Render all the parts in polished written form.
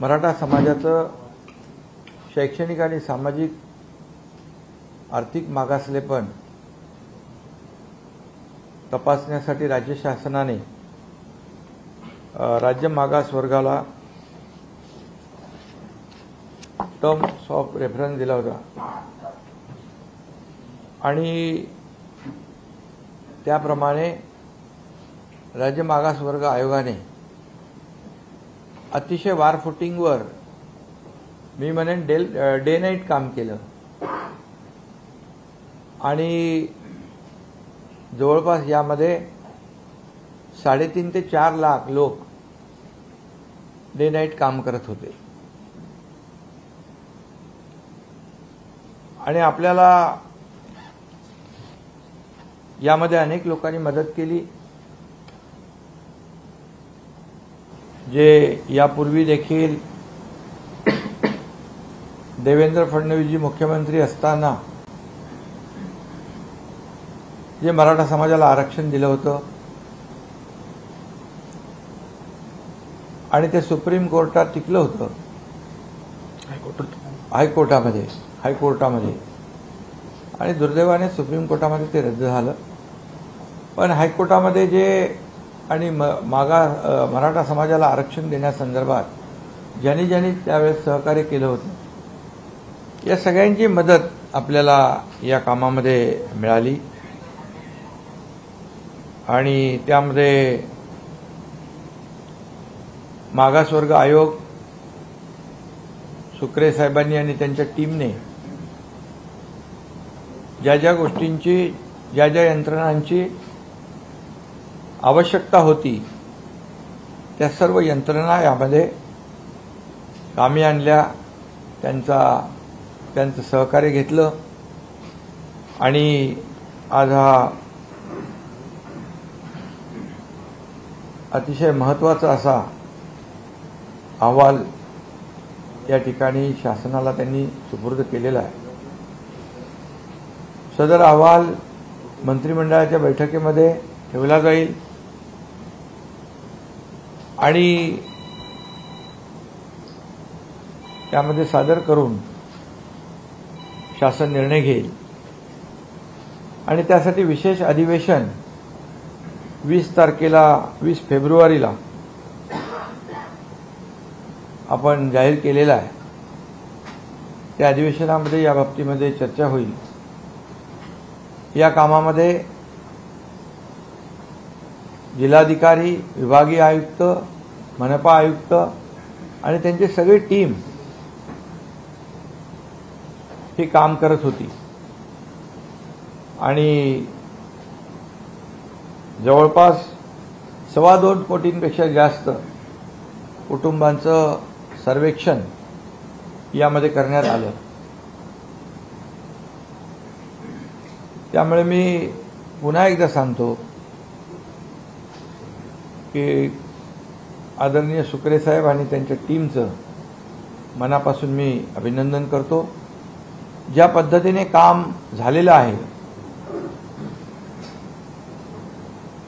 मराठा समाजाचं शैक्षणिक आणि सामाजिक आर्थिक मागासलेपण तपासण्यासाठी राज्य शासनाने राज्य मागास वर्गाला टर्म्स ऑफ रेफरन्स दिला होता आणि त्याप्रमाणे राज्य मागास वर्ग आयोगाने अतिशय वारफुटिंगवर मी म्हणेन डे नाईट काम केलं आणि जवळपास यामध्ये 3.5 ते 4 लाख लोक डे नाईट काम करत होते आणि आपल्याला यामध्ये अनेक लोकांनी मदत केली जे यापूर्वी देखील देवेंद्र फडणवीसजी मुख्यमंत्री असताना जे मराठा समाजाला आरक्षण दिलं होतं आणि ते सुप्रीम कोर्टात टिकलं होतं, हायकोर्टामध्ये आणि दुर्दैवाने सुप्रीम कोर्टामध्ये ते रद्द झालं। पण हायकोर्टामध्ये जे आणि मराठा समाजाला आरक्षण देण्यासंदर्भात ज्यांनी त्यावेळेस सहकार्य केलं होतं या सगळ्यांची मदत आपल्याला या कामामध्ये मिळाली आणि त्यामध्ये मागासवर्ग आयोग सुक्रे साहेबांनी आणि त्यांच्या टीमने ज्या गोष्टींची ज्या यंत्रणांची आवश्यकता होती त्या सर्व यंत्रणा यामध्ये कामी आणल्या, त्यांचं सहकार्य घेतलं आणि आज हा अतिशय महत्त्वाचा असा अहवाल या ठिकाणी शासनाला त्यांनी सुपूर्द केलेला आहे। सदर अहवाल मंत्रिमंडळाच्या बैठकीमध्ये ठेवला जाईल आणि त्यामध्ये सादर करून शासन निर्णय घेईल आणि त्यासाठी विशेष अधिवेशन 20 फेब्रुवारीला आपण जाहीर केलेला आहे। त्या अधिवेशनामध्ये या बाबतीमध्ये चर्चा होईल। या कामामध्ये जिल्हाधिकारी, विभागीय आयुक्त, मनपा आयुक्त आणि त्यांची सगळी टीम हे काम करत होती आणि जवळपास 2.25 कोटींपेक्षा जास्त कुटुंबांचं सर्वेक्षण यामध्ये करण्यात आलं। त्यामुळे मी पुन्हा एकदा सांगतो की आदरणीय सुक्रे साहेब आणि त्यांच्या टीमचं मनापासून मी अभिनंदन करतो। ज्या पद्धतीने काम झालेलं आहे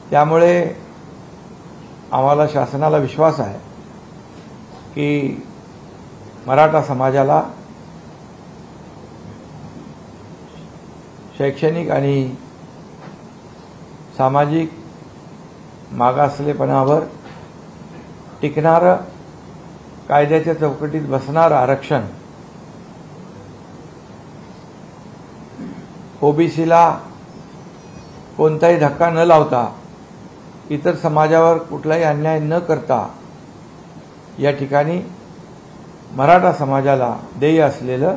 त्यामुळे आम्हाला शासनाला विश्वास आहे की मराठा समाजाला शैक्षणिक आणि सामाजिक मागासलेपणावर टिकणारं, कायद्याच्या चौकटीत बसणारं आरक्षण ओबीसीला कोणताही धक्का न लावता, इतर समाजावर कुठलाही अन्याय न करता या ठिकाणी मराठा समाजाला देय असलेलं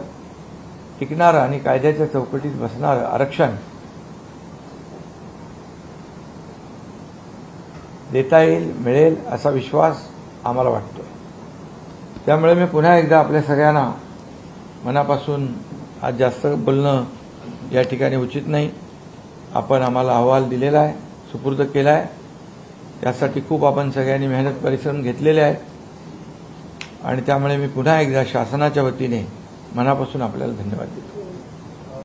टिकणारं आणि कायद्याच्या चौकटीत बसणारं आरक्षण देता येईल, मिळेल असा विश्वास आम्हाला वाटतो। त्यामुळे मी पुन्हा एकदा आपल्या सगळ्यांना मनापासून आज जास्त बोलणं या ठिकाणी उचित नाही। आपण आम्हाला अहवाल दिलेला आहे, सुपूर्द केला आहे, त्यासाठी खूप आपण सगळ्यांनी मेहनत परिश्रम घेतलेले आहेत आणि त्यामुळे मी पुन्हा एकदा शासनाच्या वतीने मनापासून आपल्याला धन्यवाद देतो।